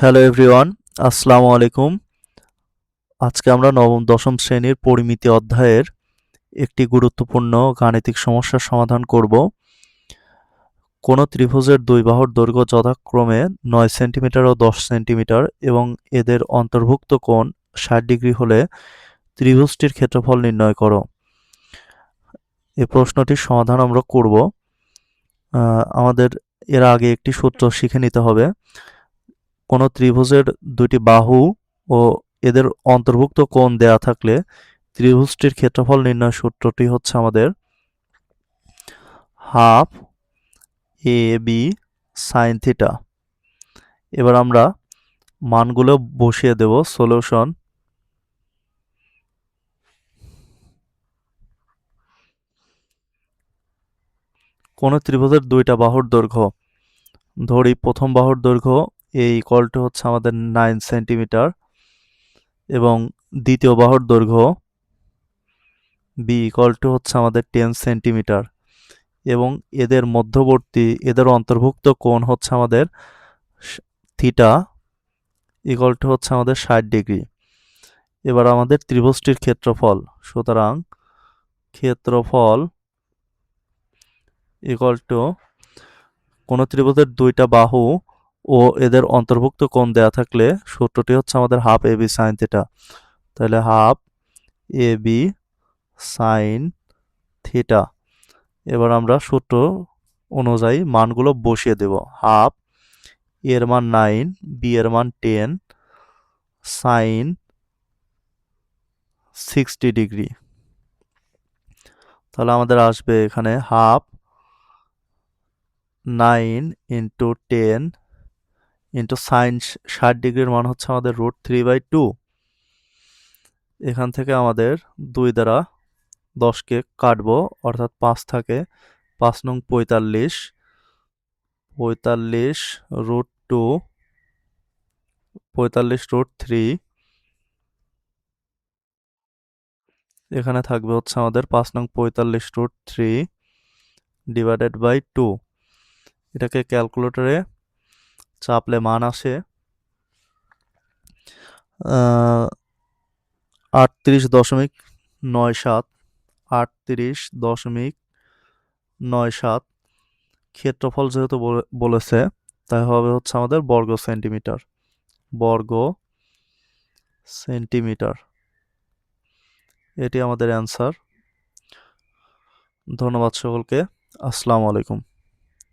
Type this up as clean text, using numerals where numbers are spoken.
Hello everyone, আসসালামু আলাইকুম। আজকে আমরা নবম দশম শ্রেণীর পরিমিতি অধ্যায়ের একটি গুরুত্বপূর্ণ গাণিতিক সমস্যার সমাধান করব। কোনো ত্রিভুজের দুই বাহুর দৈর্ঘ্য যথাক্রমে 9 সেন্টিমিটার ও 10 সেন্টিমিটার এবং এদের অন্তর্ভুক্ত কোণ 60 ডিগ্রি হলে ত্রিভুজটির ক্ষেত্রফল নির্ণয় করো। এই প্রশ্নটির সমাধান আমরা করব। আমাদের এর আগে একটি সূত্র শিখে নিতে হবে। কোনো ত্রিভুজের দুইটি বাহু ও এদের অন্তর্ভুক্ত কোণ দেয়া থাকলে ত্রিভুজটির ক্ষেত্রফল নির্ণয় সূত্রটি হচ্ছে আমাদের half A B sine theta. এবার আমরা মানগুলো বসিয়ে দেব। সলিউশন: কোনো ত্রিভুজের দুইটা বাহুর দৈর্ঘ্য, ধরি প্রথম বাহুর দৈর্ঘ্য এ ইকুয়াল টু হচ্ছে আমাদের 9 সেন্টিমিটার এবং দ্বিতীয় বাহুর দৈর্ঘ্য বি ইকুয়াল টু হচ্ছে আমাদের 10 সেন্টিমিটার এবং এদের অন্তর্ভুক্ত কোণ হচ্ছে আমাদের থিটা ইকুয়াল টু হচ্ছে আমাদের 60 ডিগ্রি। এবার আমাদের ত্রিভুজটির ক্ষেত্রফল, সুতরাং ক্ষেত্রফল ইকুয়াল টু কোনো ত্রিভুজের দুইটা বাহু ও এদের অন্তর্ভুক্ত কোণ দেয়া থাকলে সূত্রটি হচ্ছে আমাদের half A B sine theta. তাহলে half A B sine theta. এবার আমরা সূত্র অনুযায়ী মানগুলো বসিয়ে দেব। হাফ এর মান 9, বি এর মান 10, সাইন 60 ডিগ্রি। তাহলে আমাদের আসবে এখানে হাফ 9 ইন্টু 10 ইন্টু সাইন 60 ডিগ্রির মান হচ্ছে আমাদের √3/2। এখান থেকে আমাদের 2 দ্বারা 10কে কাটবো, অর্থাৎ 5 থাকে। 5 নং 45, 45 √2, 45 √3। এখানে থাকবে হচ্ছে আমাদের 5 নং 45 √3 ডিভাইডেড বাই 2। এটাকে ক্যালকুলেটরে চাপলে মান আসে 38.97। 38.97। ক্ষেত্রফল যেহেতু বলেছে, তাই হবে হচ্ছে আমাদের বর্গ সেন্টিমিটার। বর্গ সেন্টিমিটার, এটি আমাদের অ্যান্সার। ধন্যবাদ সকলকে। আসসালামু আলাইকুম।